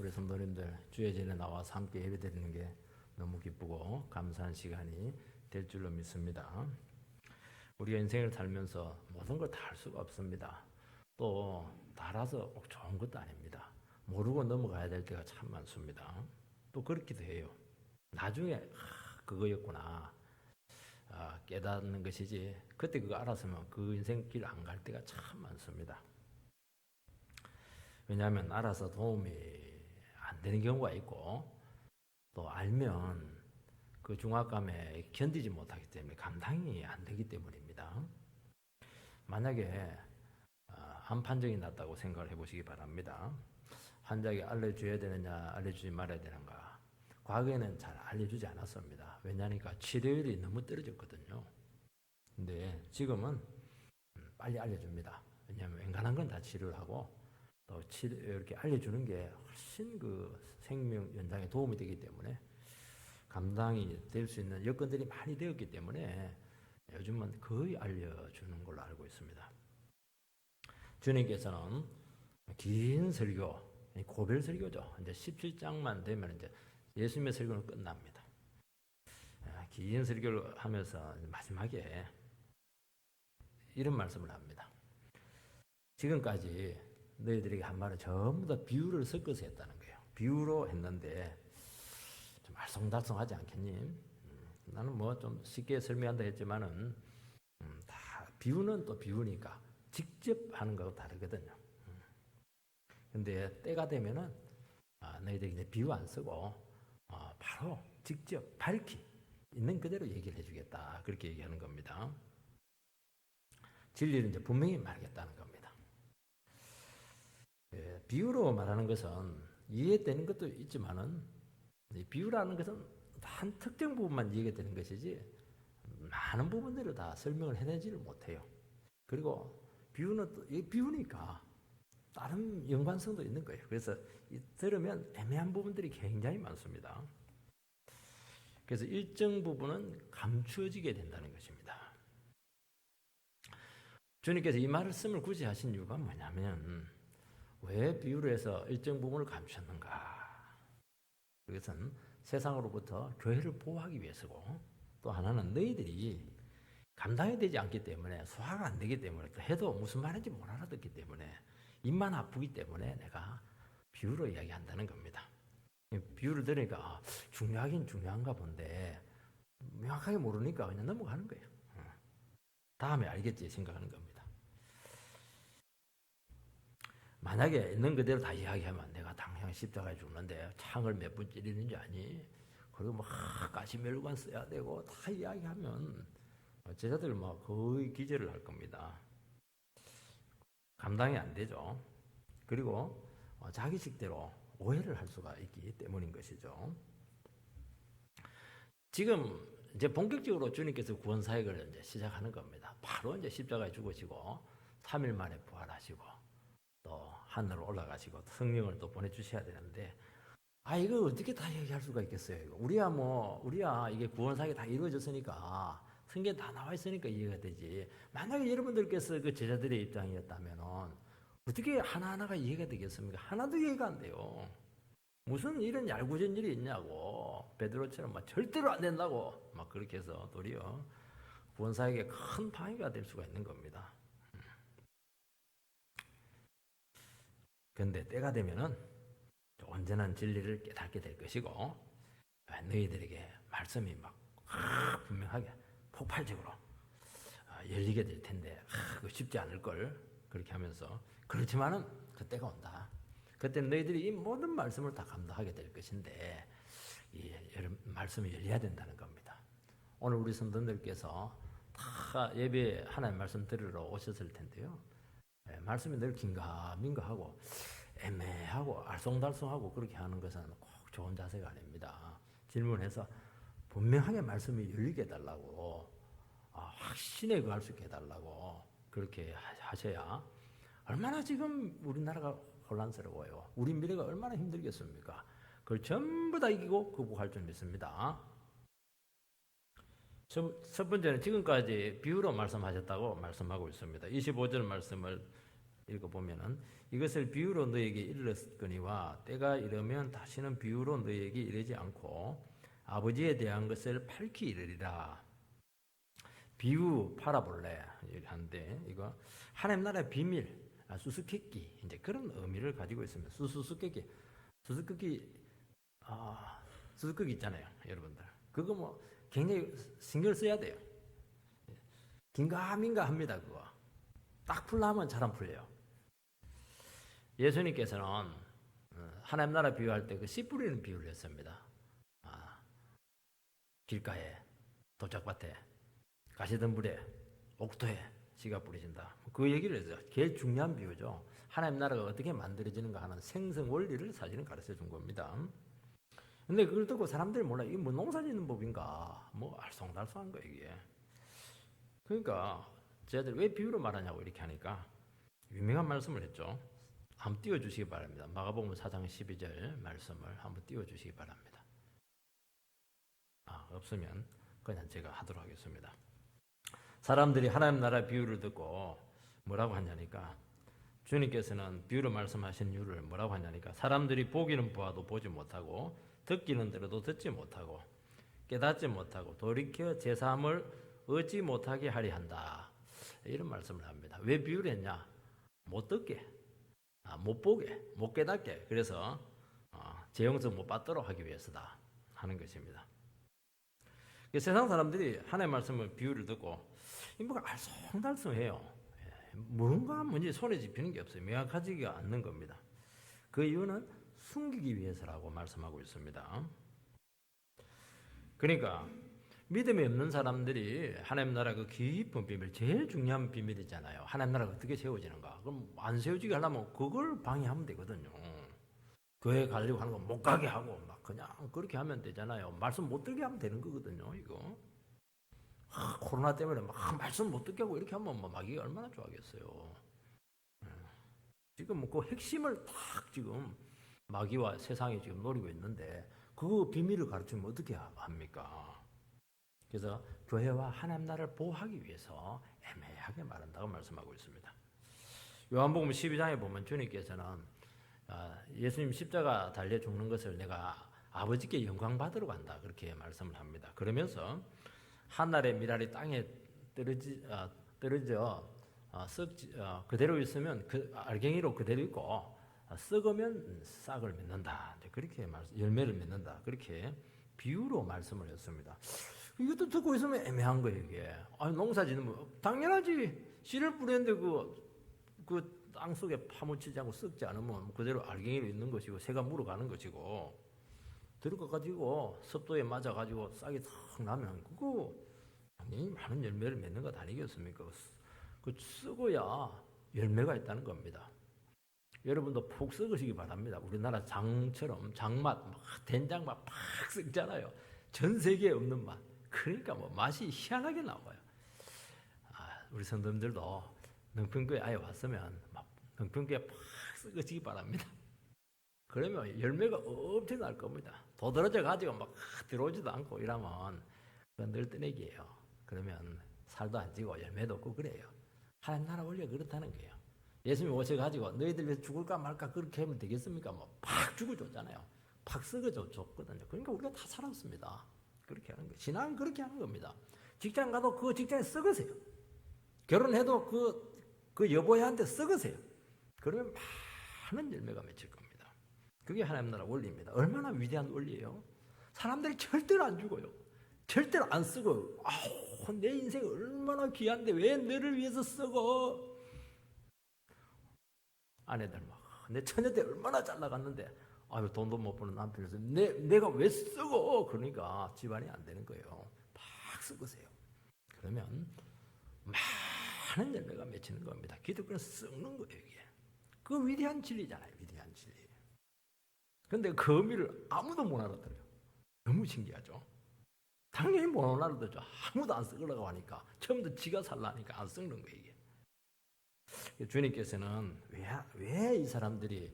우리 성도님들 주의 전에 나와서 함께 예배드리는 게 너무 기쁘고 감사한 시간이 될 줄로 믿습니다. 우리가 인생을 살면서 모든 걸 다 할 수가 없습니다. 또 다 알아서 꼭 좋은 것도 아닙니다. 모르고 넘어가야 될 때가 참 많습니다. 또 그렇기도 해요. 나중에 그거였구나 깨닫는 것이지 그때 그거 알았으면 그 인생 길 안 갈 때가 참 많습니다. 왜냐하면 알아서 도움이 안 되는 경우가 있고 또 알면 그 중압감에 견디지 못하기 때문에 감당이 안 되기 때문입니다. 만약에 암 판정이 났다고 생각을 해보시기 바랍니다. 환자에게 알려줘야 되느냐 알려주지 말아야 되는가. 과거에는 잘 알려주지 않았습니다. 왜냐하니까 치료율이 너무 떨어졌거든요. 근데 지금은 빨리 알려줍니다. 왜냐하면 웬간한 건 다 치료를 하고 또 이렇게 알려주는 게 훨씬 그 생명 연장에 도움이 되기 때문에 감당이 될 수 있는 여건들이 많이 되었기 때문에 요즘은 거의 알려주는 걸로 알고 있습니다. 주님께서는 긴 설교, 고별 설교죠. 이제 17장만 되면 이제 예수님의 설교는 끝납니다. 긴 설교를 하면서 마지막에 이런 말씀을 합니다. 지금까지 너희들에게 한 말은 전부 다 비유를 섞어서 했다는 거예요. 비유로 했는데 좀 알쏭달쏭하지 않겠니? 나는 뭐 좀 쉽게 설명한다 했지만은 다 비유는 또 비유니까 직접 하는 거하고 다르거든요. 근데 때가 되면은 너희들이 이제 비유 안 쓰고 바로 직접 밝히 있는 그대로 얘기를 해주겠다 그렇게 얘기하는 겁니다. 진리를 이제 분명히 말하겠다는 겁니다. 비유로 말하는 것은 이해되는 것도 있지만은 비유라는 것은 한 특정 부분만 이해가 되는 것이지 많은 부분들을 다 설명을 해내지를 못해요. 그리고 비유는 또 비유니까 다른 연관성도 있는 거예요. 그래서 들으면 애매한 부분들이 굉장히 많습니다. 그래서 일정 부분은 감추어지게 된다는 것입니다. 주님께서 이 말씀을 굳이 하신 이유가 뭐냐면 왜 비유를 해서 일정 부분을 감추었는가? 그것은 세상으로부터 교회를 보호하기 위해서고 또 하나는 너희들이 감당이 되지 않기 때문에 소화가 안 되기 때문에 또 해도 무슨 말인지 못 알아듣기 때문에 입만 아프기 때문에 내가 비유로 이야기한다는 겁니다. 비유를 들으니까 중요하긴 중요한가 본데 명확하게 모르니까 그냥 넘어가는 거예요. 다음에 알겠지 생각하는 겁니다. 만약에 있는 그대로 다 이야기하면 내가 당장 십자가에 죽는데 창을 몇 분 찌르는지 아니? 그리고 막 가시멸관 써야 되고 다 이야기하면 제자들 막 거의 기절을 할 겁니다. 감당이 안 되죠. 그리고 자기식대로 오해를 할 수가 있기 때문인 것이죠. 지금 이제 본격적으로 주님께서 구원 사역을 이제 시작하는 겁니다. 바로 이제 십자가에 죽으시고 3일 만에 부활하시고 또 하늘로 올라가시고 성령을 또 보내주셔야 되는데 이거 어떻게 다 얘기할 수가 있겠어요? 우리야 이게 구원 사역이 다 이루어졌으니까 성경에 다 나와 있으니까 이해가 되지. 만약에 여러분들께서 그 제자들의 입장이었다면은 어떻게 하나하나가 이해가 되겠습니까? 하나도 이해가 안 돼요. 무슨 이런 얄궂은 일이 있냐고. 베드로처럼 막 절대로 안 된다고 막 그렇게 해서 도리어 구원 사역에 큰 방해가 될 수가 있는 겁니다. 그런데 때가 되면은 온전한 진리를 깨닫게 될 것이고 너희들에게 말씀이 막 분명하게 폭발적으로 열리게 될 텐데 그거 쉽지 않을 걸 그렇게 하면서 그렇지만은 그때가 온다. 그때 너희들이 이 모든 말씀을 다 감당하게 될 것인데 이 말씀이 열려야 된다는 겁니다. 오늘 우리 성도님들께서 다 예배 하나님 말씀 들으러 오셨을 텐데요. 말씀이 늘 긴가민가하고 애매하고 알쏭달쏭하고 그렇게 하는 것은 꼭 좋은 자세가 아닙니다. 질문해서 분명하게 말씀이 열리게 해달라고 확신에 거할 수 있게 해달라고 그렇게 하셔야 얼마나 지금 우리나라가 혼란스러워요. 우리 미래가 얼마나 힘들겠습니까? 그걸 전부 다 이기고 극복할 줄 믿습니다. 첫 번째는 지금까지 비유로 말씀하셨다고 말씀하고 있습니다. 25절 말씀을 읽어보면은 이것을 비유로 너에게 이르렀거니와 때가 이르면 다시는 비유로 너에게 이르지 않고 아버지에 대한 것을 밝히 이르리라. 비유 파라볼레 하는데 이거 하나님 나라의 비밀, 수수께끼 이제 그런 의미를 가지고 있습니다. 수수께끼 수수께끼 있잖아요, 여러분들. 그거 뭐 굉장히 신경 써야 돼요. 긴가민가 합니다, 그거. 딱 풀려면 잘 안 풀려요. 예수님께서는 하나님 나라 비유할 때 그 씨 뿌리는 비유를 했습니다. 길가에, 도짝밭에, 가시덤불에, 옥토에 씨가 뿌려진다. 그 얘기를 했어요. 제일 중요한 비유죠. 하나님 나라가 어떻게 만들어지는가 하는 생성 원리를 사실은 가르쳐 준 겁니다. 근데 그걸 듣고 사람들이 몰라. 이게 뭐 농사 짓는 법인가? 뭐 알쏭달쏭한 거예요, 이게. 그러니까 쟤들 왜 비유로 말하냐고 이렇게 하니까 유명한 말씀을 했죠. 한번 띄워주시기 바랍니다. 마가복음 4장 12절 말씀을 한번 띄워주시기 바랍니다. 없으면 그냥 제가 하도록 하겠습니다. 사람들이 하나님 나라 비유를 듣고 뭐라고 하냐니까 주님께서는 비유로 말씀하신 이유를 뭐라고 하냐니까 사람들이 보기는 보아도 보지 못하고 듣기는 들어도 듣지 못하고 깨닫지 못하고 돌이켜 제사함을 얻지 못하게 하려 한다. 이런 말씀을 합니다. 왜 비유를 했냐? 못 듣게, 못 보게, 못 깨닫게. 그래서 제 영성 못 받도록 하기 위해서다 하는 것입니다. 세상 사람들이 하나님의 말씀을 비유를 듣고 뭐가 알쏭달쏭해요. 뭔가 뭔지 손에 집히는 게 없어요. 명확하지가 않는 겁니다. 그 이유는 숨기기 위해서라고 말씀하고 있습니다. 그러니까 믿음이 없는 사람들이 하나님 나라 그 깊은 비밀, 제일 중요한 비밀이잖아요. 하나님 나라가 어떻게 세워지는가. 그럼 안 세워지게 하려면 그걸 방해하면 되거든요. 교회 가려고 하는 거 못 가게 하고 막 그냥 그렇게 하면 되잖아요. 말씀 못 듣게 하면 되는 거거든요, 이거. 코로나 때문에 막 말씀 못 듣게 하고 이렇게 하면 마귀가 얼마나 좋아하겠어요. 지금 뭐 그 핵심을 딱 지금 마귀와 세상이 지금 노리고 있는데 그 비밀을 가르치면 어떻게 합니까? 그래서 교회와 하나님 나라를 보호하기 위해서 애매하게 말한다고 말씀하고 있습니다. 요한복음 12장에 보면 주님께서는 예수님 십자가 달려 죽는 것을 내가 아버지께 영광 받으러 간다 그렇게 말씀을 합니다. 그러면서 한날의 밀알이 땅에 떨어져 그대로 있으면 그 알갱이로 그대로 있고 썩으면 싹을 맺는다. 그렇게 열매를 맺는다. 그렇게 비유로 말씀을 했습니다. 이것도 듣고 있으면 애매한 거예요, 이게. 농사 짓는 당연하지. 씨를 뿌렸는데 그 땅 속에 파묻히지 않고 썩지 않으면 그대로 알갱이로 있는 것이고 새가 물어가는 것이고 들어가가지고 습도에 맞아가지고 싹이 탁 나면 그거 당연히 많은 열매를 맺는 것 아니겠습니까? 그 썩어야 열매가 있다는 겁니다. 여러분도 푹 썩으시기 바랍니다. 우리나라 장처럼 장맛, 된장맛 팍 썩잖아요. 전 세계에 없는 맛. 그러니까 맛이 희한하게 나와요. 우리 성도님들도 능평교에 아예 왔으면 능평교에 팍 썩으시기 바랍니다. 그러면 열매가 엄청 날 겁니다. 도드라져 가지고 막 들어오지도 않고 이러면 늘뜨내기예요. 그러면 살도 안 찌고 열매도 없고 그래요. 하나님 나라 원리가 그렇다는 거예요. 예수님이 오셔가지고 너희들 위해서 죽을까 말까 그렇게 하면 되겠습니까? 팍 죽어줬잖아요. 팍 썩어줬거든요. 그러니까 우리가 다 살았습니다. 그렇게 하는 거예요. 신앙은 그렇게 하는 겁니다. 직장 가도 그 직장에 썩으세요. 결혼해도 그 여보애한테 썩으세요. 그러면 많은 열매가 맺힐 겁니다. 그게 하나님 나라 원리입니다. 얼마나 위대한 원리예요. 사람들이 절대로 안 죽어요. 절대로 안 썩어요. 내 인생 얼마나 귀한데 왜 너를 위해서 썩어? 아내들 내 처녀 때 얼마나 잘 나갔는데 돈도 못 버는 남편에서 내가 왜 썩어? 그러니까 집안이 안 되는 거예요. 팍 썩으세요. 그러면 많은 열매가 맺히는 겁니다. 기독교는 썩는 거예요, 이게. 그 위대한 진리잖아요, 위대한 진리. 근데 그 의미를 아무도 못 알아들어요. 너무 신기하죠? 당연히 못 알아들죠. 아무도 안 썩으려고 하니까. 처음부터 지가 살라니까 안 썩는 거예요, 이게. 주님께서는 왜 이 사람들이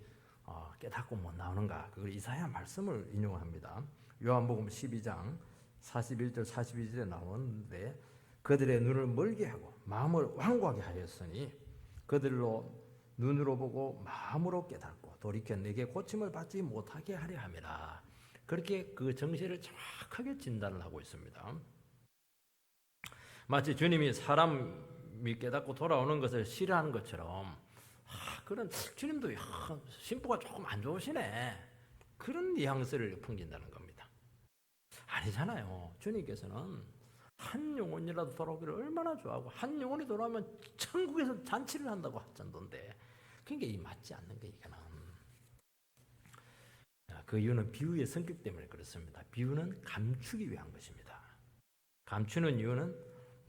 깨닫고 못 나오는가? 그걸 이사야 말씀을 인용합니다. 요한복음 12장 41절 42절에 나오는데 그들의 눈을 멀게 하고 마음을 완고하게 하였으니 그들로 눈으로 보고 마음으로 깨닫고 돌이켜 내게 고침을 받지 못하게 하려 함이라. 그렇게 그 정신을 정확하게 진단을 하고 있습니다. 마치 주님이 사람이 깨닫고 돌아오는 것을 싫어하는 것처럼 그런 주님도 심보가 조금 안 좋으시네, 그런 뉘앙스를 풍긴다는 겁니다. 아니잖아요. 주님께서는 한 영혼이라도 돌아오기를 얼마나 좋아하고 한 영혼이 돌아오면 천국에서 잔치를 한다고 하던데, 그러니까 이 맞지 않는 거 이거는. 그 이유는 비유의 성격 때문에 그렇습니다. 비유는 감추기 위한 것입니다. 감추는 이유는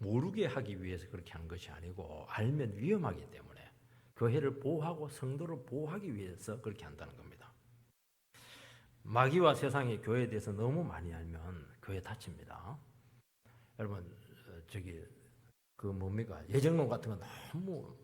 모르게 하기 위해서 그렇게 한 것이 아니고 알면 위험하기 때문에 교회를 보호하고 성도를 보호하기 위해서 그렇게 한다는 겁니다. 마귀와 세상이 교회에 대해서 너무 많이 알면 교회 다칩니다. 여러분 예정론 같은 거 너무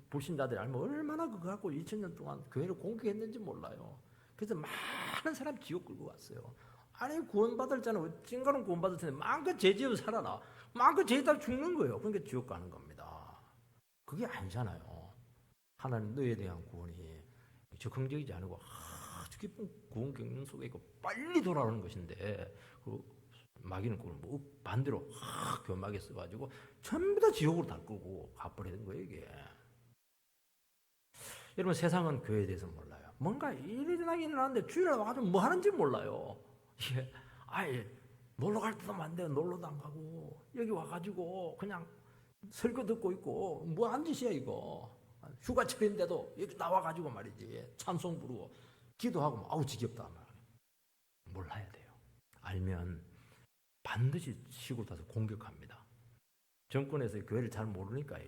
불신자들이 알면 얼마나 그거 갖고 2000년 동안 교회를 공격했는지 몰라요. 그래서 많은 사람 지옥 끌고 왔어요. 아니 구원받을 자는 찐가는 구원받을 텐데 마음껏 죄지어 살아라, 마음껏 죄다 죽는 거예요. 그러니까 지옥 가는 겁니다. 그게 아니잖아요. 하나님 너에 대한 구원이 적극적이지 않고 아주 깊은 구원 경륜 속에 있고 빨리 돌아오는 것인데, 그 마귀는 그걸 반대로 교막에 써가지고 전부 다 지옥으로 다 끌고 가버리는 거예요 이게. 여러분 세상은 교회에 대해서 몰라요. 뭔가 일이 일어나는데 주일에 와가지고 뭐 하는지 몰라요. 이게 아예 놀러 갈 때도 안 돼요. 놀러도 안 가고 여기 와가지고 그냥 설교 듣고 있고 뭐 한 짓이야 이거. 휴가철인데도 여기 나와가지고 말이지 찬송 부르고 기도하고 아우 지겹다 말이야. 몰라야 돼요. 알면 반드시 시골 가서 공격합니다. 정권에서 교회를 잘 모르니까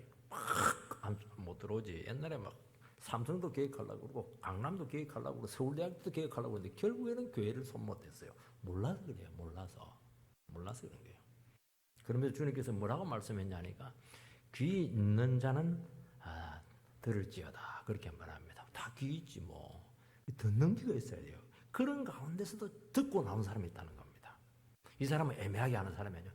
못 들어오지. 옛날에 막 삼성도 계획하려고 그러고 강남도 계획하려고 그러고 서울대학도 계획하려고 그러는데 결국에는 교회를 손 못 댔어요. 몰라서 그래요. 몰라서 그런 거예요. 그러면서 주님께서 뭐라고 말씀했냐니까 귀 있는 자는 들을지어다 그렇게 말합니다. 다 귀 있지 뭐. 듣는 귀가 있어야 돼요. 그런 가운데서도 듣고 나온 사람이 있다는 겁니다. 이 사람은 애매하게 하는 사람이 아니죠.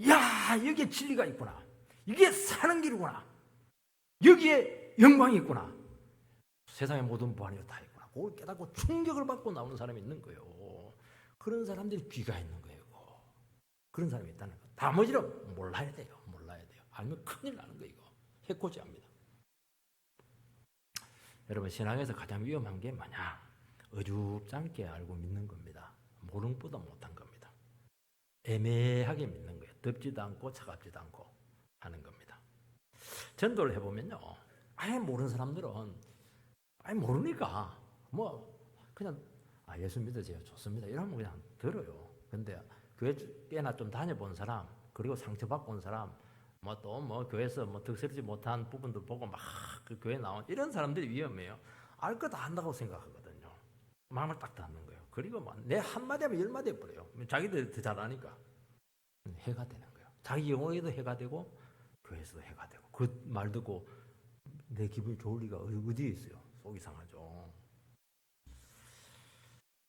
야 여기에 진리가 있구나, 이게 사는 길이구나, 여기에 영광이 있구나, 세상의 모든 보안이 다 있구나, 그걸 깨닫고 충격을 받고 나오는 사람이 있는 거예요. 그런 사람들이 귀가 있는 거예요. 그런 사람이 있다는 거. 나머지는 몰라야 돼요. 알면 큰일 나는 거예요. 이거 해코지합니다. 여러분 신앙에서 가장 위험한 게 뭐냐? 어줍잖게 알고 믿는 겁니다. 모른보다 못한 겁니다. 애매하게 믿는 거예요. 덥지도 않고 차갑지도 않고 하는 겁니다. 전도를 해보면요, 아예 모르는 사람들은 모르니까 뭐 그냥 예수 믿으세요 좋습니다 이러면 그냥 들어요. 근데 교회 꽤나 좀 다녀본 사람, 그리고 상처받고 온 사람, 교회에서 득설지 못한 부분도 보고 막 그 교회 나온 이런 사람들이 위험해요. 알 거 다 한다고 생각하거든요. 마음을 딱 닫는 거예요. 그리고 내 한마디 하면 10마디 해버려요. 자기들이 더 잘 아니까. 해가 되는 거예요. 자기 영혼에도 해가 되고 교회에서도 해가 되고. 그 말 듣고 내 기분이 좋을 리가 어디에 있어요. 속이 상하죠.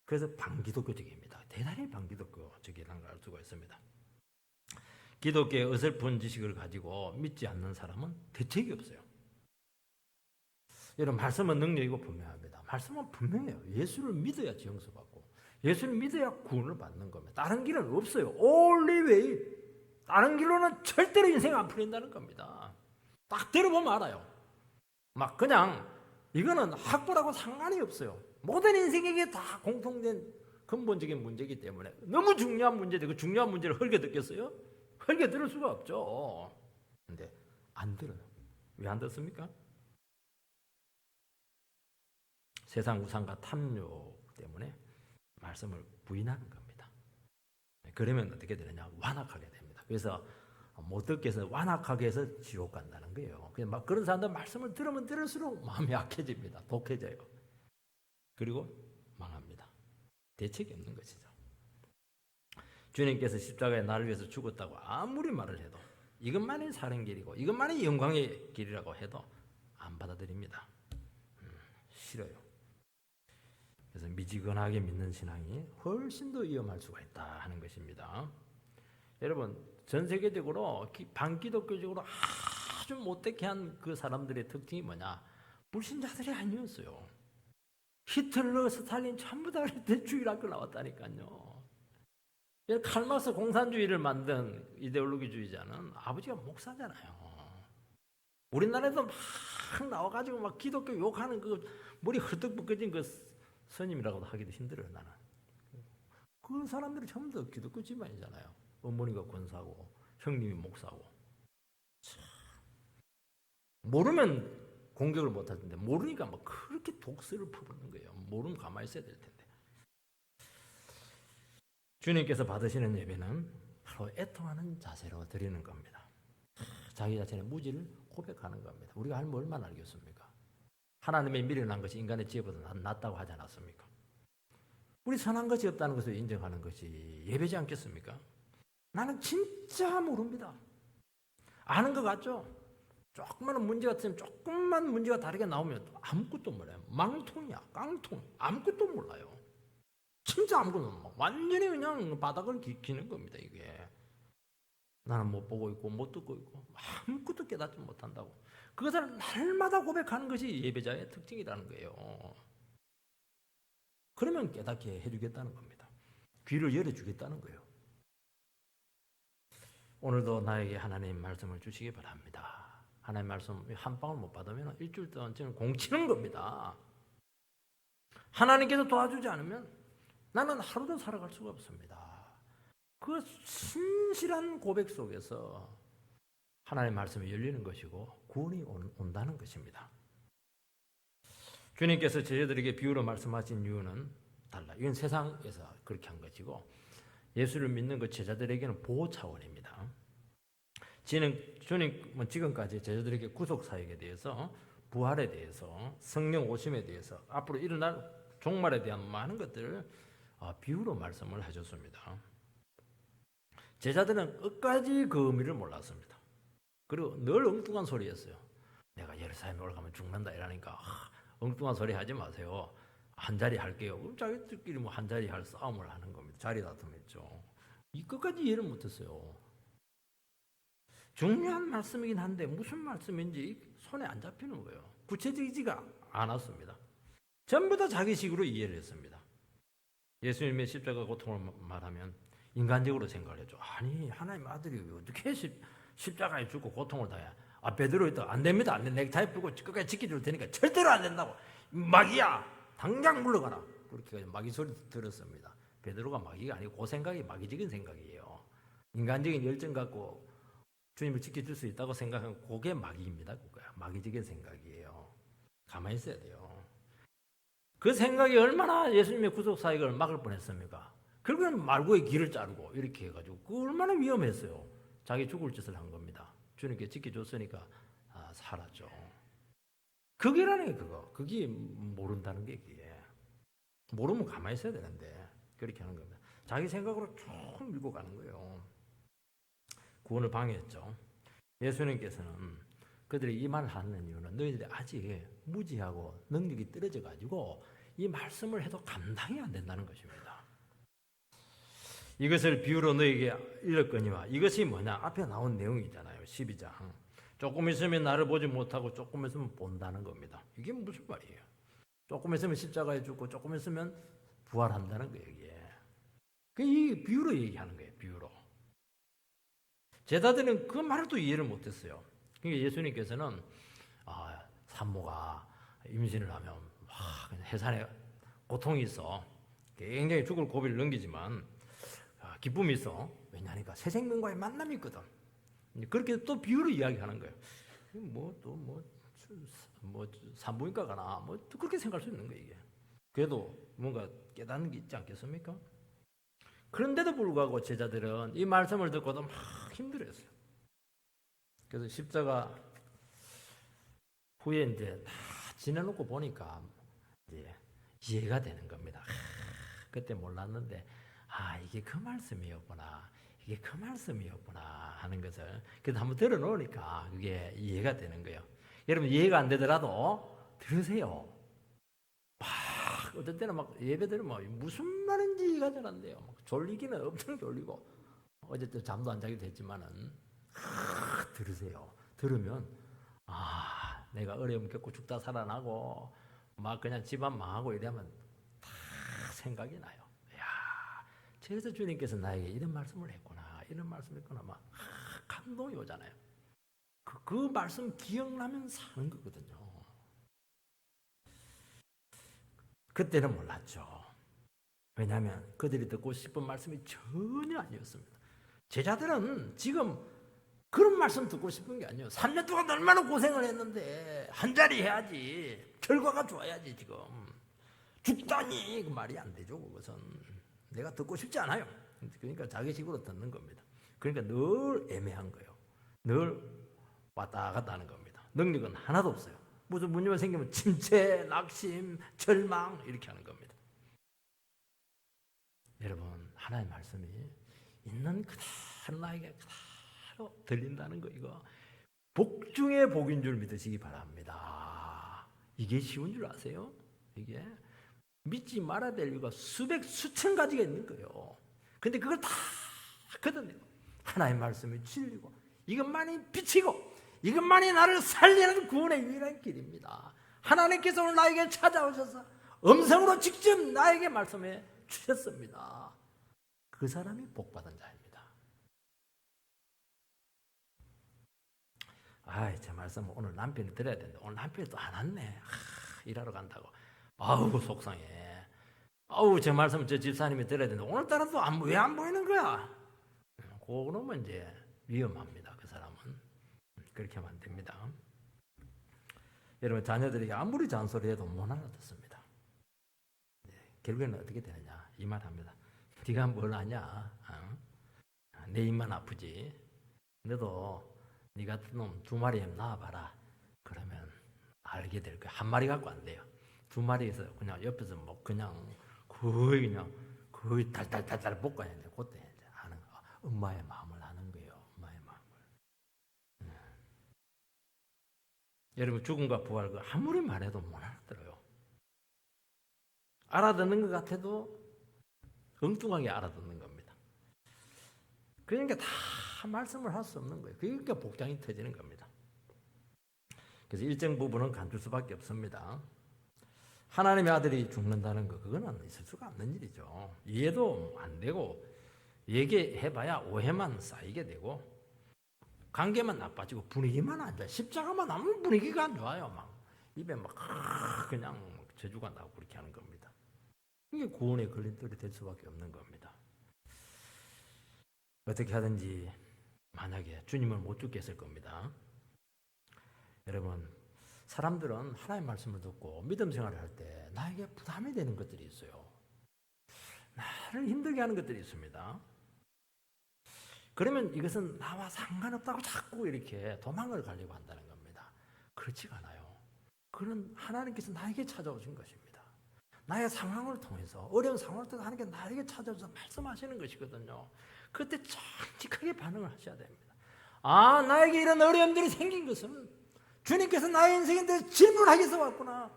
그래서 반기독교적입니다. 대단히 반기독교적이라는 걸 알 수가 있습니다. 기독교의 어설픈 지식을 가지고 믿지 않는 사람은 대책이 없어요. 여러분 말씀은 능력이고 분명합니다. 말씀은 분명해요. 예수를 믿어야 용서받고 예수를 믿어야 구원을 받는 겁니다. 다른 길은 없어요. only way. 다른 길로는 절대로 인생 안 풀린다는 겁니다. 딱 들어보면 알아요. 막 그냥 이거는 학벌하고 상관이 없어요. 모든 인생에게 다 공통된 근본적인 문제이기 때문에 너무 중요한 문제인데 그 중요한 문제를 헐게 듣겠어요? 헐게 들을 수가 없죠. 근데 안 들어요. 왜 안 듣습니까? 세상 우상과 탐욕 때문에 말씀을 부인하는 겁니다. 그러면 어떻게 되느냐? 완악하게 됩니다. 그래서 못 듣게 해서 완악하게 해서 지옥 간다는 거예요. 막 그런 사람들 말씀을 들으면 들을수록 마음이 약해집니다. 독해져요. 그리고 망합니다. 대책이 없는 것이죠. 주님께서 십자가에 나를 위해서 죽었다고 아무리 말을 해도 이것만이 사는 길이고 이것만이 영광의 길이라고 해도 안 받아들입니다. 싫어요. 그래서 미지근하게 믿는 신앙이 훨씬 더 위험할 수가 있다 하는 것입니다. 여러분 전 세계적으로 반기독교적으로 아주 못되게 한 그 사람들의 특징이 뭐냐? 불신자들이 아니었어요. 히틀러, 스탈린 전부 다 대주의학교 나왔다니까요. 칼마스 공산주의를 만든 이데올로기주의자는 아버지가 목사잖아요. 우리나라에도 막 나와가지고 막 기독교 욕하는 그 머리 헐떡 벗겨진 그 스님이라고도 하기도 힘들어요, 나는. 그 사람들이 전부 다 기독교 집안이잖아요. 어머니가 권사고, 형님이 목사고. 참. 모르면 공격을 못 하던데, 모르니까 막 그렇게 독설을 퍼붓는 거예요. 모르면 가만히 있어야 될 텐데. 주님께서 받으시는 예배는 바로 애통하는 자세로 드리는 겁니다. 자기 자신의 무지를 고백하는 겁니다. 우리가 하나님 얼마나 알겠습니까? 하나님의 미련한 것이 인간의 지혜보다 낫다고 하지 않았습니까? 우리 선한 것이 없다는 것을 인정하는 것이 예배지 않겠습니까? 나는 진짜 모릅니다. 아는 것 같죠? 조그마한 문제가 있으면 조금만 문제가 다르게 나오면 아무것도 몰라요. 망통이야, 깡통, 아무것도 몰라요. 진짜 아무것도 몰라요. 완전히 그냥 바닥을 기는 겁니다, 이게. 나는 못 보고 있고 못 듣고 있고 아무것도 깨닫지 못한다고. 그것을 날마다 고백하는 것이 예배자의 특징이라는 거예요. 그러면 깨닫게 해주겠다는 겁니다. 귀를 열어주겠다는 거예요. 오늘도 나에게 하나님 말씀을 주시기 바랍니다. 하나님 말씀 한 방울 못 받으면 일주일 동안 저는 공치는 겁니다. 하나님께서 도와주지 않으면 나는 하루도 살아갈 수가 없습니다. 그 신실한 고백 속에서 하나님의 말씀이 열리는 것이고 구원이 온다는 것입니다. 주님께서 제자들에게 비유로 말씀하신 이유는 달라. 이건 세상에서 그렇게 한 것이고 예수를 믿는 그 제자들에게는 보호 차원입니다. 주님은 지금까지 제자들에게 구속 사역에 대해서, 부활에 대해서, 성령 오심에 대해서, 앞으로 일어날 종말에 대한 많은 것들을 비유로 말씀을 해줬습니다. 제자들은 끝까지 그 의미를 몰랐습니다. 그리고 늘 엉뚱한 소리였어요. 내가 예루살렘에 올라가면 죽는다 이러니까 엉뚱한 소리 하지 마세요. 한 자리 할게요. 그럼 자기들끼리 뭐 한 자리 할 싸움을 하는 겁니다. 자리 다툼했죠. 이 끝까지 이해를 못했어요. 중요한 말씀이긴 한데 무슨 말씀인지 손에 안 잡히는 거예요. 구체적이지가 않았습니다. 전부 다 자기식으로 이해를 했습니다. 예수님의 십자가 고통을 말하면 인간적으로 생각을 했죠. 아니 하나님 아들이 어떻게 십자가에 죽고 고통을 당해? 베드로 있다. 안 됩니다. 안 돼. 내가 잘 풀고 끝까지 지켜줄 테니까 절대로 안 된다고. 마귀야. 당장 물러가라. 그렇게 마귀 소리 들었습니다. 베드로가 마귀가 아니고 그 생각이 마귀적인 생각이에요. 인간적인 열정 갖고 주님을 지켜줄 수 있다고 생각하면 그게 마귀입니다. 그거야. 마귀적인 생각이에요. 가만히 있어야 돼요. 그 생각이 얼마나 예수님의 구속 사역을 막을 뻔했습니까? 결국은 말고의 길을 자르고 이렇게 해가지고 그 얼마나 위험했어요. 자기 죽을 짓을 한 겁니다. 주님께 지켜줬으니까 살았죠. 그게라는 게 그거. 그게 모른다는 게 그게. 모르면 가만히 있어야 되는데 그렇게 하는 겁니다. 자기 생각으로 쭉 밀고 가는 거예요. 구원을 방해했죠. 예수님께서는 그들이 이 말을 하는 이유는 너희들이 아직 무지하고 능력이 떨어져 가지고 이 말씀을 해도 감당이 안 된다는 것입니다. 이것을 비유로 너에게 일렀거니와 이것이 뭐냐? 앞에 나온 내용이 있잖아요. 12장. 조금 있으면 나를 보지 못하고 조금 있으면 본다는 겁니다. 이게 무슨 말이에요? 조금 있으면 십자가에 죽고 조금 있으면 부활한다는 거예요. 이게. 이 비유로 얘기하는 거예요. 비유로. 제자들은 그 말을 또 이해를 못했어요. 그러니까 예수님께서는 산모가 임신을 하면 해산에 고통이 있어. 굉장히 죽을 고비를 넘기지만 기쁨이 있어. 왜냐하니까 새 생명과의 만남이 있거든. 그렇게 또 비유로 이야기하는 거예요. 산부인과 가나 그렇게 생각할 수 있는 거예요. 이게. 그래도 뭔가 깨닫는 게 있지 않겠습니까? 그런데도 불구하고 제자들은 이 말씀을 듣고도 막 힘들어했어요. 그래서 십자가 후에 이제 다 지내놓고 보니까 이제 이해가 되는 겁니다. 그때 몰랐는데 이게 그 말씀이었구나. 이게 그 말씀이었구나 하는 것을 그래도 한번 들어놓으니까 그게 이해가 되는 거예요. 여러분 이해가 안 되더라도 들으세요. 어떤 때는 막 예배들은 무슨 말인지 이해가 잘 안 돼요. 졸리기는 엄청 졸리고 어쨌든 잠도 안 자기도 했지만은 들으세요. 들으면 내가 어려움 겪고 죽다 살아나고 막 그냥 집안 망하고 이러면 다 생각이 나요. 야, 그래서 주님께서 나에게 이런 말씀을 했구나, 이런 말씀을 했구나, 막 감동이 오잖아요. 그 말씀 기억나면 사는 거거든요. 그때는 몰랐죠. 왜냐하면 그들이 듣고 싶은 말씀이 전혀 아니었습니다. 제자들은 지금 그런 말씀 듣고 싶은 게 아니에요. 3년 동안 얼마나 고생을 했는데 한 자리 해야지, 결과가 좋아야지. 지금 죽다니 그 말이 안 되죠. 그것은 내가 듣고 싶지 않아요. 그러니까 자기식으로 듣는 겁니다. 그러니까 늘 애매한 거예요. 늘 왔다 갔다 하는 겁니다. 능력은 하나도 없어요. 무슨 문제가 생기면 침체, 낙심, 절망 이렇게 하는 겁니다. 여러분, 하나님의 말씀이 있는 그대로 나에게 그대로 들린다는 거, 이거 복 중에 복인 줄 믿으시기 바랍니다. 이게 쉬운 줄 아세요? 이게 믿지 말아야 될 이유가 수백 수천 가지가 있는 거예요. 근데 그걸 다 걷어내고 하나님의 말씀이 진리고 이것만이 빛이고 이것만이 나를 살리는 구원의 유일한 길입니다. 하나님께서 오늘 나에게 찾아오셔서 음성으로 직접 나에게 말씀해 주셨습니다. 그 사람이 복받은 자입니다. 제 말씀 오늘 남편이 들어야 되는데 오늘 남편이 또 안 왔네. 일하러 간다고. 아우 속상해. 아우 제 말씀 저 집사님이 들어야 되는데 오늘따라 또 왜 안 보이는 거야? 그러면 이제 위험합니다. 그 사람은. 그렇게 하면 안 됩니다. 여러분 자녀들에게 아무리 잔소리해도 못 알아듣습니다. 결국에는 어떻게 되느냐 이 말 합니다. 네가 뭘 아냐? 내 입만 아프지. 너도 네 같은 놈 2마리 낳아봐라. 그러면 알게 될 거야. 1마리 갖고 안 돼요. 2마리에서 그냥 옆에서 뭐 그냥 거의 달달달달 볶아야 돼. 그때 이제 아는 거. 엄마의 마음을 아는 거예요. 엄마의 마음을. 여러분 죽음과 부활 그 아무리 말해도 못 알아들어요. 알아듣는 것 같아도 엉뚱하게 알아듣는 겁니다. 그러니까 다 말씀을 할 수 없는 거예요. 그러니까 복장이 터지는 겁니다. 그래서 일정 부분은 간줄 수밖에 없습니다. 하나님의 아들이 죽는다는 거 그거는 있을 수가 없는 일이죠. 이해도 안 되고 얘기해봐야 오해만 쌓이게 되고 관계만 나빠지고 분위기만 안 좋아요. 십자가만 하면 분위기가 안 좋아요. 막 입에 막 그냥 저주가 나고 그렇게 하는 겁니다. 이게 구원의 걸림돌이 될 수밖에 없는 겁니다. 어떻게 하든지 만약에 주님을 못 죽게 했을 겁니다. 여러분 사람들은 하나님의 말씀을 듣고 믿음 생활을 할 때 나에게 부담이 되는 것들이 있어요. 나를 힘들게 하는 것들이 있습니다. 그러면 이것은 나와 상관없다고 자꾸 이렇게 도망을 가려고 한다는 겁니다. 그렇지가 않아요. 그건 하나님께서 나에게 찾아오신 것입니다. 나의 상황을 통해서 어려운 상황을 통해서 하나님께 나에게 찾아오셔서 말씀하시는 것이거든요. 그때 정직하게 반응을 하셔야 됩니다. 나에게 이런 어려움들이 생긴 것은 주님께서 나의 인생에 대해서 질문하기 위해서 왔구나.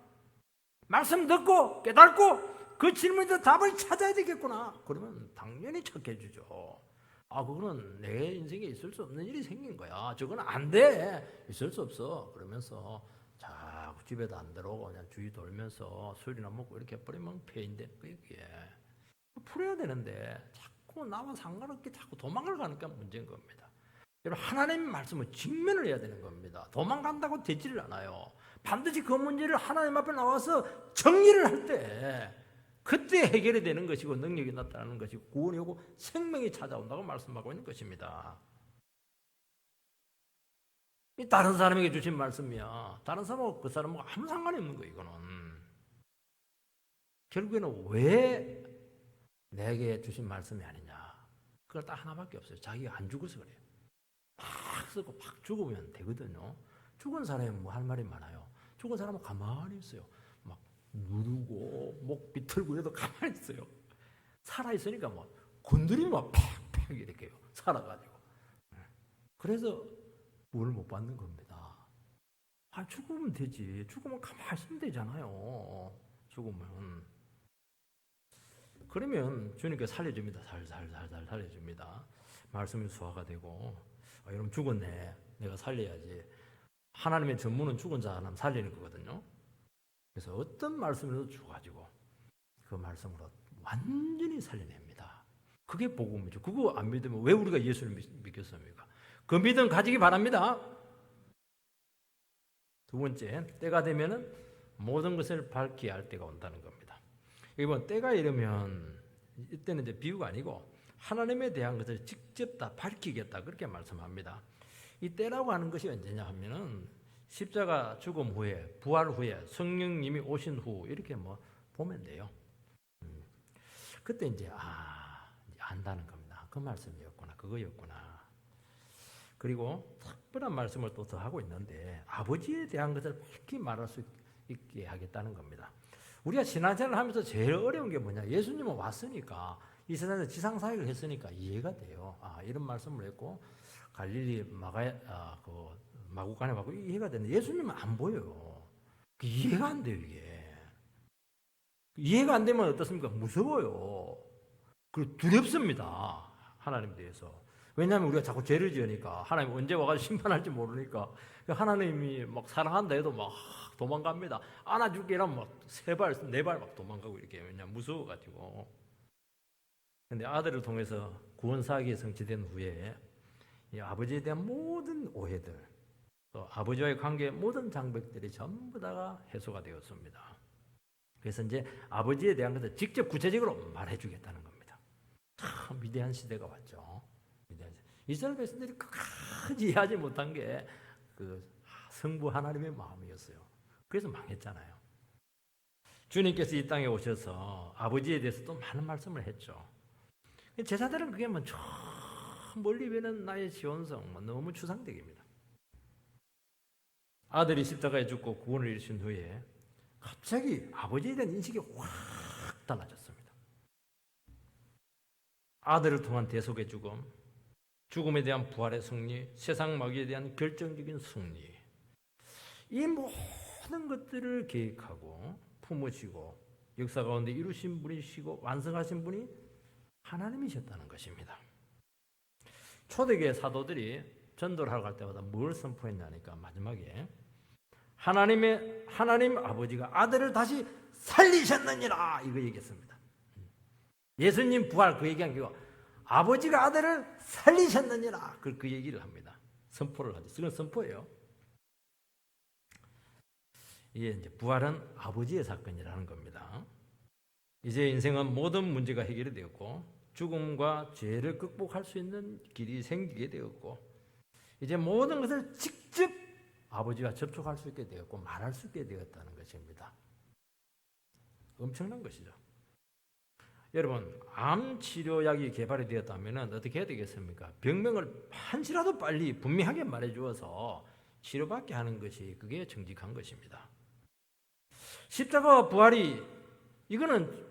말씀 듣고 깨닫고 그 질문에 대해서 답을 찾아야 되겠구나. 그러면 당연히 찾게 해주죠. 그거는 내 인생에 있을 수 없는 일이 생긴 거야. 저거는 안 돼. 있을 수 없어. 그러면서 자꾸 집에도 안 들어오고 그냥 주위 돌면서 술이나 먹고 이렇게 버리면 폐인데 그게 풀어야 되는데 자꾸 나와 상관없게 자꾸 도망을 가니까 문제인 겁니다. 여러분 하나님의 말씀을 직면을 해야 되는 겁니다. 도망간다고 되지를 않아요. 반드시 그 문제를 하나님 앞에 나와서 정리를 할 때 그때 해결이 되는 것이고 능력이 나타나는 것이고 구원이 오고 생명이 찾아온다고 말씀하고 있는 것입니다. 이 다른 사람에게 주신 말씀이야. 다른 사람하고 그 사람하고 아무 상관이 없는 거예요. 이거는 결국에는 왜 내게 주신 말씀이 아니냐. 그걸 딱 하나밖에 없어요. 자기가 안 죽어서 그래요. 팍 쓰고 팍 죽으면 되거든요. 죽은 사람이 뭐 할 말이 많아요. 죽은 사람은 가만히 있어요. 막 누르고 목 비틀고 해도 가만히 있어요. 살아있으니까 뭐 건드리면 팍팍 이렇게 해요. 살아가지고. 그래서 뭘 못 받는 겁니다. 죽으면 되지. 죽으면 가만히 있으면 되잖아요. 죽으면. 그러면 주님께서 살려줍니다. 살살 살려줍니다. 말씀이 수화가 되고 여러분 죽었네. 내가 살려야지. 하나님의 전문은 죽은 사람 살리는 거거든요. 그래서 어떤 말씀이라도 주가지고 그 말씀으로 완전히 살려냅니다. 그게 복음이죠. 그거 안 믿으면 왜 우리가 예수를 믿겠습니까? 그 믿음 가지기 바랍니다. 두 번째, 때가 되면은 모든 것을 밝게 할 때가 온다는 겁니다. 이번 때가 이르면 이때는 이제 비유가 아니고 하나님에 대한 것을 직접 다 밝히겠다 그렇게 말씀합니다. 이 때라고 하는 것이 언제냐 하면은 십자가 죽음 후에 부활 후에 성령님이 오신 후 이렇게 뭐 보면 돼요. 그때 이제 안다는 겁니다. 그 말씀이었구나, 그거였구나. 그리고 특별한 말씀을 또 더 하고 있는데 아버지에 대한 것을 밝히 말할 수 있게 하겠다는 겁니다. 우리가 신앙생활을 하면서 제일 어려운 게 뭐냐? 예수님은 왔으니까 이 세상에서 지상사역을 했으니까 이해가 돼요. 이런 말씀을 했고 갈릴리 마구간에 가고 이해가 되는데 예수님은 안 보여요. 이해가 안 돼요 이게. 이해가 안 되면 어떻습니까? 무서워요. 그리고 두렵습니다. 하나님에 대해서. 왜냐하면 우리가 자꾸 죄를 지으니까 하나님 언제 와가지고 심판할지 모르니까 하나님이 막 사랑한다 해도 막 도망갑니다. 안아줄게 이러면 막 세 발, 네 발 막 도망가고 이렇게 왜냐면 무서워가지고. 근데 아들을 통해서 구원사역이 성취된 후에 이 아버지에 대한 모든 오해들 또 아버지와의 관계의 모든 장벽들이 전부 다가 해소가 되었습니다. 그래서 이제 아버지에 대한 것을 직접 구체적으로 말해주겠다는 겁니다. 참 위대한 시대가 왔죠. 이스라엘 백성들이 끝까지 이해하지 못한 게 그 성부 하나님의 마음이었어요. 그래서 망했잖아요. 주님께서 이 땅에 오셔서 아버지에 대해서 또 많은 말씀을 했죠. 제자들은 그게 저 멀리 보이는 나의 지원성 너무 추상적입니다. 아들이 십자가에 죽고 구원을 이루신 후에 갑자기 아버지에 대한 인식이 확 달라졌습니다. 아들을 통한 대속의 죽음, 죽음에 대한 부활의 승리, 세상 마귀에 대한 결정적인 승리, 이 모든 것들을 계획하고 품으시고 역사 가운데 이루신 분이시고 완성하신 분이 하나님이셨다는 것입니다. 초대교회 사도들이 전도를 하러 갈 때마다 뭘 선포했냐니까 마지막에 하나님 아버지가 아들을 다시 살리셨느니라 이거 얘기했습니다. 예수님 부활 그 얘기한 게 아버지가 아들을 살리셨느니라 그 얘기를 합니다. 선포를 하죠. 지금 선포예요. 이게 이제 부활은 아버지의 사건이라는 겁니다. 이제 인생은 모든 문제가 해결이 되었고 죽음과 죄를 극복할 수 있는 길이 생기게 되었고 이제 모든 것을 직접 아버지와 접촉할 수 있게 되었고 말할 수 있게 되었다는 것입니다. 엄청난 것이죠. 여러분 암 치료약이 개발이 되었다면 어떻게 해야 되겠습니까? 병명을 한시라도 빨리 분명하게 말해 주어서 치료받게 하는 것이 그게 정직한 것입니다. 십자가와 부활이 이거는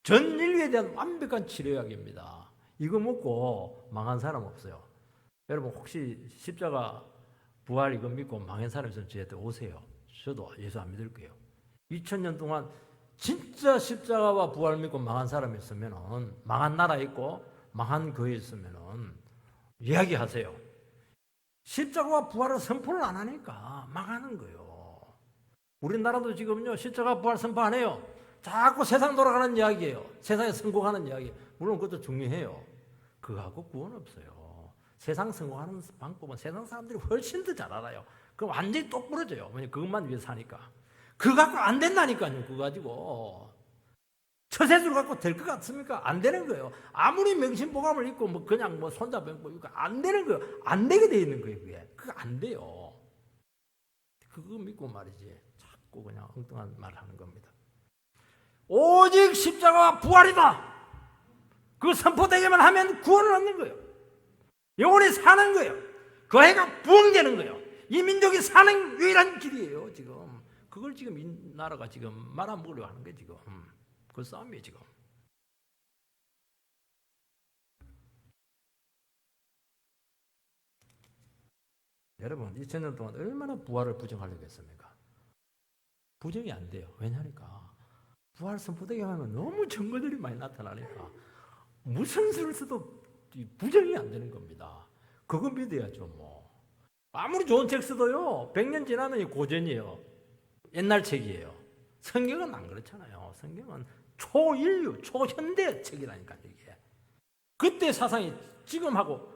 전 인류에 대한 완벽한 치료약입니다. 이거 먹고 망한 사람 없어요. 여러분 혹시 십자가 부활 이거 믿고 망한 사람 있으면 저한테 오세요. 저도 예수 안 믿을 거예요. 2000년 동안 진짜 십자가와 부활 믿고 망한 사람이 있으면 망한 나라 있고 망한 거에 있으면 이야기하세요. 십자가와 부활을 선포를 안 하니까 망하는 거예요. 우리나라도 지금요 십자가 부활 선포 안 해요. 자꾸 세상 돌아가는 이야기예요. 세상에 성공하는 이야기. 물론 그것도 중요해요. 그거하고 구원 없어요. 세상 성공하는 방법은 세상 사람들이 훨씬 더 잘 알아요. 그럼 완전히 똑부러져요. 왜냐면 그것만 위해서 사니까. 그거 갖고 안 된다니까요. 그거 가지고 처세술 갖고 될 것 같습니까? 안 되는 거예요. 아무리 명심보감을 입고 그냥 손잡고 입고 안 되는 거예요. 안 되게 돼 있는 거예요. 그거 안 돼요. 그거 믿고 말이지. 자꾸 그냥 엉뚱한 말 하는 겁니다. 오직 십자가와 부활이다. 그 선포되기만 하면 구원을 얻는 거예요. 영혼이 사는 거예요. 그 해가 부흥되는 거예요. 이 민족이 사는 유일한 길이에요. 지금 그걸 지금 이 나라가 지금 말아먹으려고 하는 거예요. 지금 그 싸움이에요. 지금 여러분 2000년 동안 얼마나 부활을 부정하려고 했습니까? 부정이 안 돼요. 왜냐니까 부활 선포되게 하면 너무 증거들이 많이 나타나니까 무슨 수를 써도 부정이 안 되는 겁니다. 그거 믿어야죠. 아무리 좋은 책 써도요, 100년 지나면 이 고전이에요. 옛날 책이에요. 성경은 안 그렇잖아요. 성경은 초인류, 초현대 책이라니까, 이게. 그때 사상이 지금하고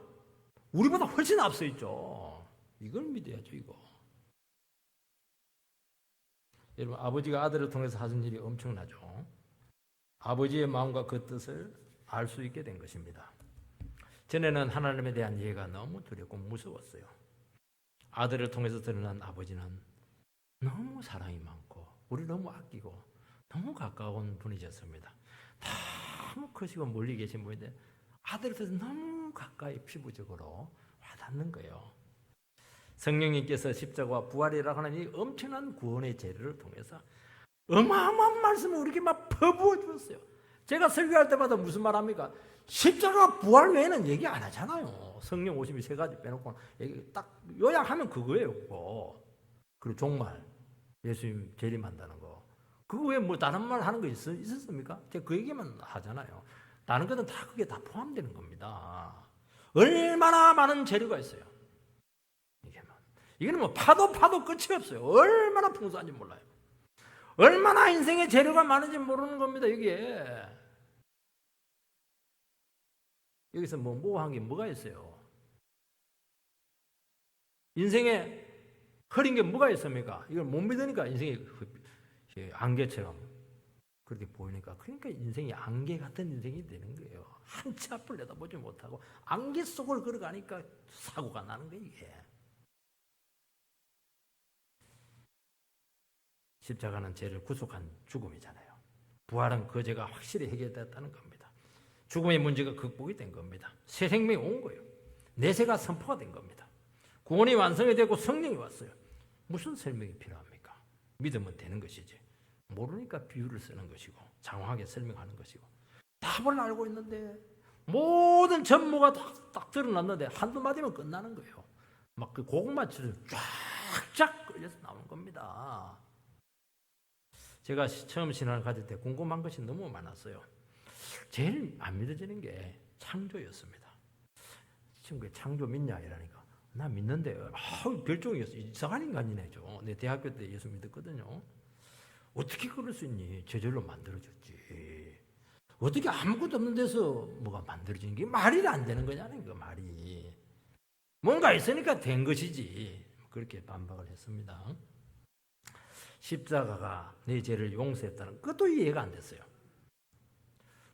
우리보다 훨씬 앞서 있죠. 이걸 믿어야죠, 이거. 여러분, 아버지가 아들을 통해서 하신 일이 엄청나죠. 아버지의 마음과 그 뜻을 알 수 있게 된 것입니다. 전에는 하나님에 대한 이해가 너무 두렵고 무서웠어요. 아들을 통해서 드러난 아버지는 너무 사랑이 많고 우리 너무 아끼고 너무 가까운 분이셨습니다. 너무 크시고 멀리 계신 분인데 아들을 통해서 너무 가까이 피부적으로 와닿는 거예요. 성령님께서 십자가와 부활이라고 하는 이 엄청난 구원의 재료를 통해서 어마어마한 말씀을 우리에게 막 퍼부어 주었어요. 제가 설교할 때마다 무슨 말 합니까? 십자가 부활 외에는 얘기 안 하잖아요. 성령 오심이 세 가지 빼놓고 얘기 딱 요약하면 그거예요. 그거. 그리고 종말, 예수님 재림한다는 거. 그거 외에 뭐 다른 말 하는 거 있었습니까? 제가 그 얘기만 하잖아요. 다른 것은 다 그게 다 포함되는 겁니다. 얼마나 많은 재료가 있어요. 이게는 뭐 파도 끝이 없어요. 얼마나 풍성한지 몰라요. 얼마나 인생의 재료가 많은지 모르는 겁니다. 이게. 여기서 뭐 모호한 게 뭐가 있어요? 인생에 흐린 게 뭐가 있습니까? 이걸 못 믿으니까 인생이 안개처럼 그렇게 보이니까, 그러니까 인생이 안개 같은 인생이 되는 거예요. 한치 앞을 내다보지 못하고 안개 속을 걸어가니까 사고가 나는 거예요, 이게. 십자가는 죄를 구속한 죽음이잖아요. 부활은 그 죄가 확실히 해결됐다는 겁니다. 죽음의 문제가 극복이 된 겁니다. 새 생명이 온 거예요. 내세가 선포가 된 겁니다. 구원이 완성이 되고 성령이 왔어요. 무슨 설명이 필요합니까? 믿으면 되는 것이지. 모르니까 비유를 쓰는 것이고 장황하게 설명하는 것이고, 답을 알고 있는데 모든 전모가 딱 드러났는데 한두 마디면 끝나는 거예요. 막 그 고구마처럼 쫙쫙 끌려서 나오는 겁니다. 제가 처음 신앙을 가질 때 궁금한 것이 너무 많았어요. 제일 안 믿어지는 게 창조였습니다. 친구가 창조 믿냐 이러니까 나 믿는데 별종이었어. 이상한 인간이네. 내 대학교 때 예수 믿었거든요. 어떻게 그럴 수 있니? 저절로 만들어졌지. 어떻게 아무것도 없는 데서 뭐가 만들어지는 게 말이 안 되는 거냐는 그 말이. 뭔가 있으니까 된 것이지. 그렇게 반박을 했습니다. 십자가가 내 죄를 용서했다는 것도 이해가 안 됐어요.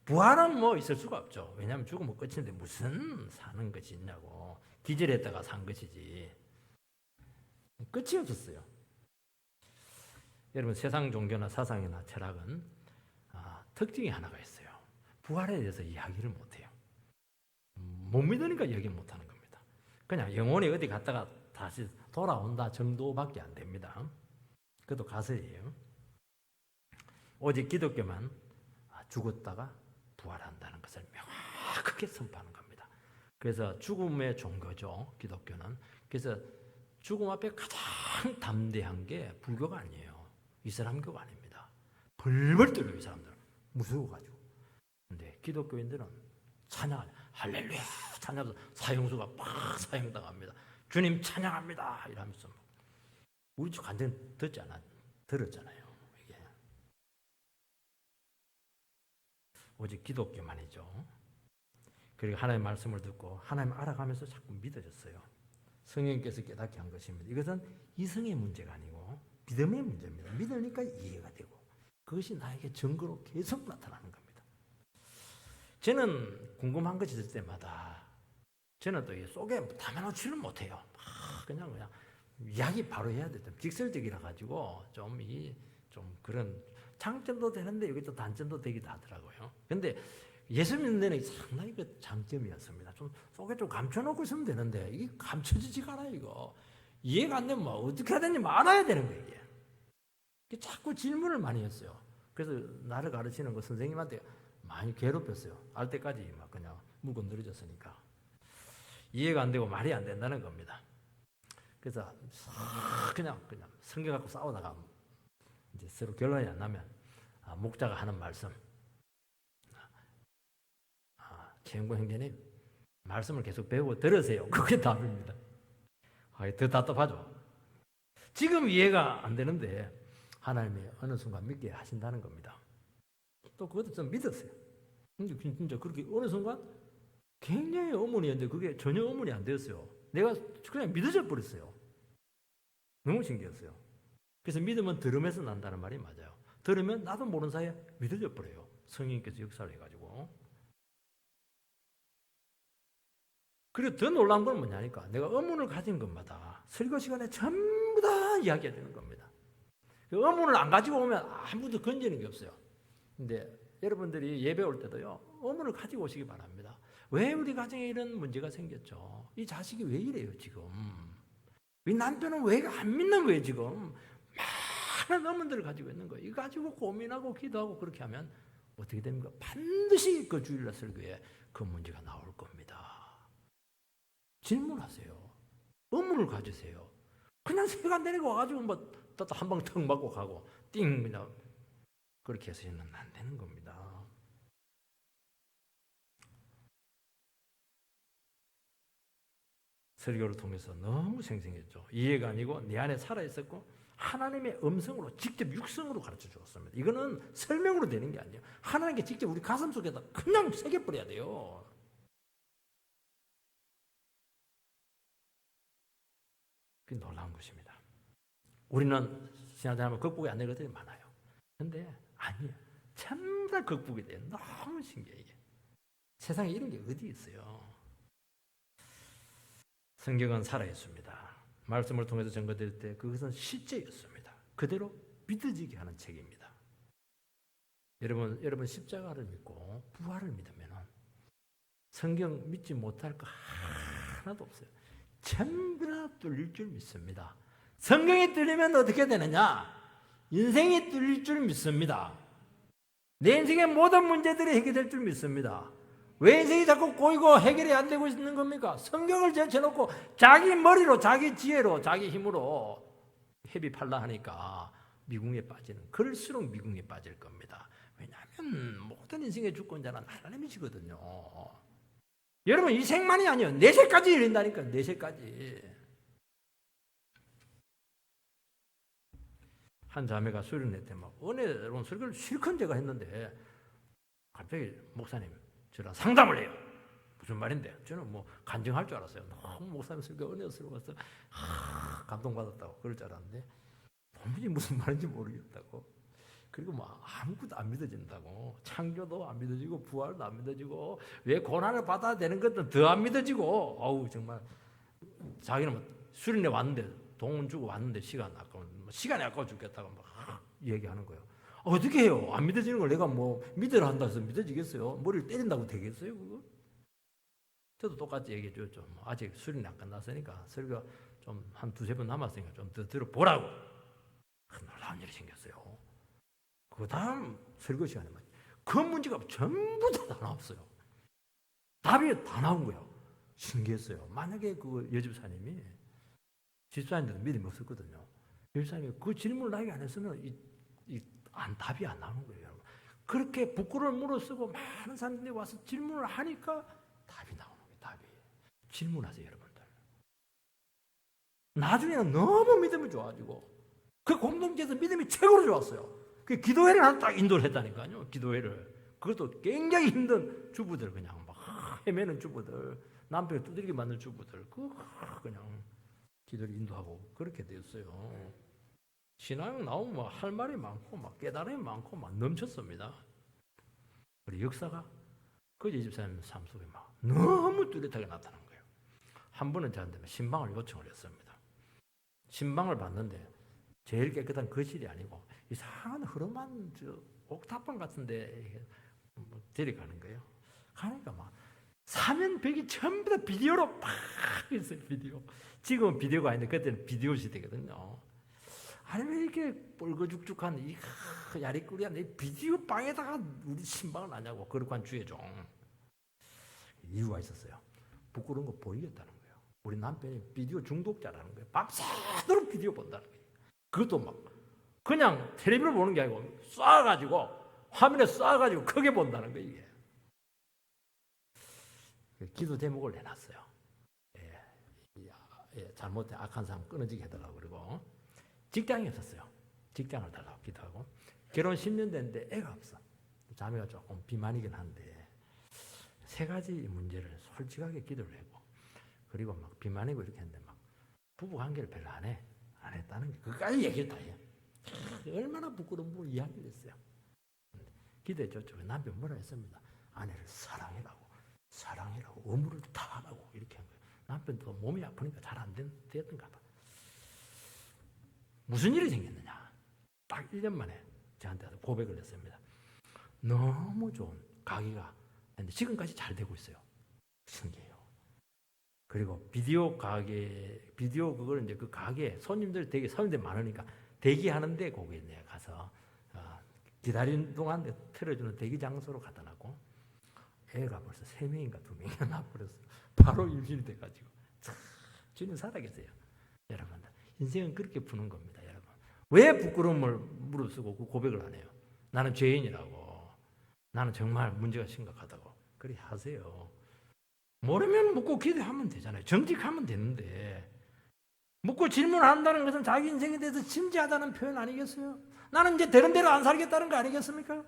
부활은 뭐 있을 수가 없죠. 왜냐하면 죽으면 끝인데 무슨 사는 것이 있냐고. 기절했다가 산 것이지. 끝이 없었어요. 여러분, 세상 종교나 사상이나 철학은 특징이 하나가 있어요. 부활에 대해서 이야기를 못해요. 못 믿으니까 얘기 못하는 겁니다. 그냥 영혼이 어디 갔다가 다시 돌아온다 정도밖에 안 됩니다. 그것도 가설이에요. 오직 기독교만 죽었다가 부활한다는 것을 명확하게 선포하는 겁니다. 그래서 죽음의 종교죠, 기독교는. 그래서 죽음 앞에 가장 담대한 게 불교가 아니에요. 이슬람교가 아닙니다. 벌벌 떨어요, 이 사람들은. 무서워가지고. 근데 기독교인들은 찬양을, 할렐루야 찬양하면서 사형수가 팍 사형당합니다. 주님 찬양합니다 이러면서. 우리 집 완전 들었잖아요. 이게 오직 기독교만이죠. 그리고 하나님의 말씀을 듣고 하나님 알아가면서 자꾸 믿어졌어요. 성령께서 깨닫게 한 것입니다. 이것은 이성의 문제가 아니고 믿음의 문제입니다. 믿으니까 이해가 되고 그것이 나에게 증거로 계속 나타나는 겁니다. 저는 궁금한 것이 있을 때마다 저는 또 속에 담아놓지는 못해요. 그냥 이야기 바로 해야 돼. 좀 직설적이라 가지고 좀 그런 장점도 되는데 여기 또 단점도 되기도 하더라고요. 근데 예수 믿는 데는 상당히 그 장점이었습니다. 좀 속에 좀 감춰놓고 있으면 되는데 이게 감춰지지가 않아요. 이거 이해가 안 되면 뭐 어떻게 해야 되는지 알아야 되는 거예요. 이게 자꾸 질문을 많이 했어요. 그래서 나를 가르치는 거 선생님한테 많이 괴롭혔어요. 알 때까지 막 그냥 물고 늘어졌으니까 이해가 안 되고 말이 안 된다는 겁니다. 그래서 그냥 성경 갖고 싸우다가 이제 서로 결론이 안 나면 목자가 하는 말씀, 최영권 형제님 말씀을 계속 배우고 들으세요. 그게 답입니다. 더 답답하죠. 지금 이해가 안 되는데 하나님이 어느 순간 믿게 하신다는 겁니다. 또 그것도 좀 믿었어요. 근데 진짜 그렇게 어느 순간 굉장히 어머니였는데 그게 전혀 어머니 안 되었어요. 내가 그냥 믿어져 버렸어요. 너무 신기했어요. 그래서 믿으면 들음에서 난다는 말이 맞아요. 들으면 나도 모르는 사이에 믿어져 버려요. 성령님께서 역사를 해가지고. 그리고 더 놀라운 건 뭐냐니까 내가 의문을 가진 것마다 설교 시간에 전부 다 이야기해야 되는 겁니다. 그 의문을 안 가지고 오면 아무도 건지는 게 없어요. 근데 여러분들이 예배 올 때도요, 의문을 가지고 오시기 바랍니다. 왜 우리 가정에 이런 문제가 생겼죠? 이 자식이 왜 이래요, 지금? 이 남편은 왜 안 믿는 거예요, 지금? 많은 의문들을 가지고 있는 거예요. 이거 가지고 고민하고 기도하고 그렇게 하면 어떻게 됩니까? 반드시 그 주일날 설교에 그 문제가 나올 겁니다. 질문하세요. 의문을 가지세요. 그냥 시간 내리고 와가지고 뭐 한 방 턱 맞고 가고 띵 그냥 그렇게 해서는 안 되는 겁니다. 설교를 통해서 너무 생생했죠. 이해가 아니고 내 안에 살아있었고 하나님의 음성으로 직접 육성으로 가르쳐 주었습니다. 이거는 설명으로 되는 게 아니에요. 하나님께 직접 우리 가슴 속에다 그냥 새겨버려야 돼요. 그게 놀라운 것입니다. 우리는 신앙생활하면 극복이 안 되는 것들이 많아요. 근데 아니에요. 전부 다 극복이 돼요. 너무 신기해요. 이게. 세상에 이런 게 어디 있어요. 성경은 살아있습니다. 말씀을 통해서 증거될 때 그것은 실제였습니다. 그대로 믿어지게 하는 책입니다. 여러분 십자가를 믿고 부활을 믿으면 성경 믿지 못할 거 하나도 없어요. 전부 다 뚫릴 줄 믿습니다. 성경이 뚫리면 어떻게 되느냐? 인생이 뚫릴 줄 믿습니다. 내 인생의 모든 문제들이 해결될 줄 믿습니다. 왜 인생이 자꾸 꼬이고 해결이 안 되고 있는 겁니까? 성경을 제쳐놓고 자기 머리로 자기 지혜로 자기 힘으로 헤비팔라 하니까 미궁에 빠지는, 그럴수록 미궁에 빠질 겁니다. 왜냐하면 모든 인생의 주권자는 하나님이시거든요. 여러분 이 생만이 아니에요. 내세까지 열린다니까. 내세까지. 한 자매가 수련회 때 막 은혜로운 설교를 실컷 제가 했는데 갑자기 목사님 저랑 상담을 해요. 무슨 말인데? 저는 뭐 간증할 줄 알았어요. 너무 목사님 설교 은혜스러워서 감동받았다고 그럴 줄 알았는데 도무지 무슨 말인지 모르겠다고. 그리고 막 아무것도 안 믿어진다고. 창조도 안 믿어지고 부활도 안 믿어지고 왜 고난을 받아야 되는 것도 더 안 믿어지고. 어우 정말 자기는 뭐 수련회 왔는데 돈 주고 왔는데 시간이 아까워 죽겠다고 막 얘기하는 거예요. 어떻게 해요? 안 믿어지는 걸 내가 뭐 믿으라 한다 해서 믿어지겠어요? 머리를 때린다고 되겠어요? 그거? 저도 똑같이 얘기해 줬죠. 뭐 아직 수련이 안 끝났으니까 설교 좀 한 두세 번 남았으니까 좀 더 들어보라고. 놀라운 일이 생겼어요. 그 다음 설교 시간에 그 문제가 전부 다 나왔어요. 답이 다 나온 거예요. 신기했어요. 만약에 그 여집사님이 집사님들은 믿음이 없었거든요. 여집사님이 그 질문을 나에게 안 했으면 답이 안 나오는 거예요. 여러분. 그렇게 부끄러울 물어쓰고 많은 사람들이 와서 질문을 하니까 답이 나오는 거예요. 답이. 질문하세요, 여러분들. 나중에는 너무 믿음이 좋아지고 그 공동체에서 믿음이 최고로 좋았어요. 그 기도회를 하나 딱 인도를 했다니까요. 기도회를. 그것도 굉장히 힘든 주부들, 그냥 막 헤매는 주부들, 남편을 두드리게 만든 주부들, 그냥 기도를 인도하고 그렇게 되었어요. 신앙 나오면 막 할 말이 많고 막 깨달음이 많고 막 넘쳤습니다. 우리 역사가 그 집사님 삶 속에 막 너무 뚜렷하게 나타난 거예요. 한 번은 저한테 신방을 요청을 했습니다. 신방을 봤는데 제일 깨끗한 거실이 아니고 이상한 흐름한 옥탑방 같은데 데려가는 거예요. 가니까 막 사면벽이 전부 다 비디오로 팍 있어요. 비디오. 지금은 비디오가 아닌데 그때는 비디오 시대거든요. 아니 왜 이렇게 뻘거죽죽한 이 야리꾸리한 이 비디오 방에다가 우리 신방을 하냐고. 거룩한 주의 종. 이유가 있었어요. 부끄러운 거 보이겠다는 거예요. 우리 남편이 비디오 중독자라는 거예요. 밤새도록 비디오 본다는 거예요. 그것도 막 그냥 텔레비를 보는 게 아니고 쏴가지고 화면에 쏴가지고 크게 본다는 거예요. 이게. 기도 제목을 내놨어요. 잘못된 악한 사람 끊어지게 해달라고 그러고 직장이 없었어요. 직장을 달라고 기도하고 결혼 10년 됐는데 애가 없어. 자매가 조금 비만이긴 한데 세 가지 문제를 솔직하게 기도를 하고 그리고 막 비만이고 이렇게 했는데 막 부부 관계를 별로 안 했다는 게 그까지 얘기를 다 해요. 얼마나 부끄러운 걸 이야기를 했어요. 기도해줬죠. 남편 뭐라 했습니다. 아내를 사랑해라고 의무를 다하라고 이렇게 한 거예요. 남편도 몸이 아프니까 잘 안 됐던가 봐. 무슨 일이 생겼느냐. 딱 1년 만에 저한테 고백을 했습니다. 너무 좋은 가게가 근데 지금까지 잘 되고 있어요. 신기해요. 그리고 비디오 그걸 이제 그 가게 손님들 많으니까 대기하는데 거기에 내가 가서 기다리는 동안 틀어주는 대기 장소로 갖다 놨고 애가 벌써 3명인가 2명이나 낳아버렸어요. 바로 임신이 돼가지고 주님 살아계세요. 여러분 인생은 그렇게 푸는 겁니다. 여러분 왜 부끄러움을 무릅쓰고 그 고백을 안 해요? 나는 죄인이라고 나는 정말 문제가 심각하다고 그렇게 하세요. 모르면 묻고 기도하면 되잖아요. 정직하면 되는데 묻고 질문한다는 것은 자기 인생에 대해서 진지하다는 표현 아니겠어요? 나는 이제 되는 대로 안 살겠다는 거 아니겠습니까?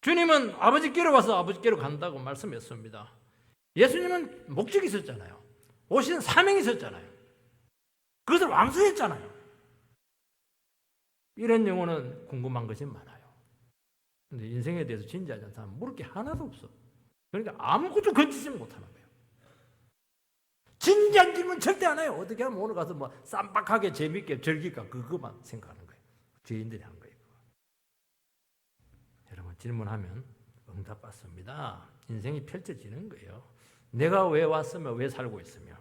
주님은 아버지께로 와서 아버지께로 간다고 말씀했습니다. 예수님은 목적이 있었잖아요. 오신 사명이 있었잖아요. 그것을 완수했잖아요. 이런 영혼은 궁금한 것이 많아요. 근데 인생에 대해서 진지하지 않은 사람은 물을 게 하나도 없어. 그러니까 아무것도 건지지 못하는 거예요. 진지한 질문 절대 안 해요. 어떻게 하면 오늘 가서 뭐 쌈박하게 재밌게 즐길까 그것만 생각하는 거예요. 죄인들이 한 거예요. 여러분 질문하면 응답 받습니다. 인생이 펼쳐지는 거예요. 내가 왜 왔으며 왜 살고 있으며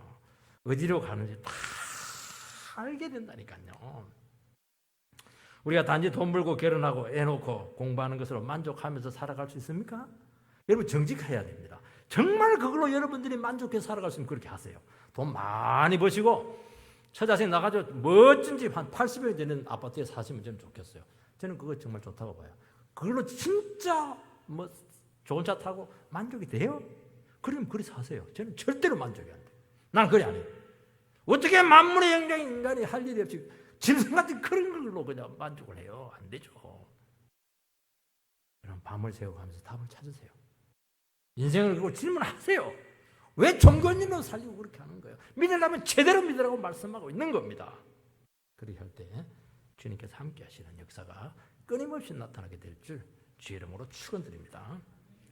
어디로 가는지 다 알게 된다니까요. 우리가 단지 돈 벌고 결혼하고 애 놓고 공부하는 것으로 만족하면서 살아갈 수 있습니까? 여러분 정직해야 됩니다. 정말 그걸로 여러분들이 만족해서 살아갈 수 있으면 그렇게 하세요. 돈 많이 버시고 처자식 나가지고 멋진 집 한 80여 되는 아파트에 사시면 저는 좋겠어요. 저는 그거 정말 좋다고 봐요. 그걸로 진짜 뭐 좋은 차 타고 만족이 돼요? 그러면 그리 사세요. 저는 절대로 만족이 안 돼요. 난 그래 안 해요. 어떻게 만물의 영장인 인간이 할 일이 없이 짐승 같은 그런 걸로 그냥 만족을 해요? 안 되죠. 여러분 밤을 새워가면서 답을 찾으세요. 인생을 그리고 질문하세요. 왜 종교인으로 살려고 그렇게 하는 거예요? 믿으려면 제대로 믿으라고 말씀하고 있는 겁니다. 그렇게 할 때 주님께서 함께 하시는 역사가 끊임없이 나타나게 될 줄 주의 이름으로 축원드립니다.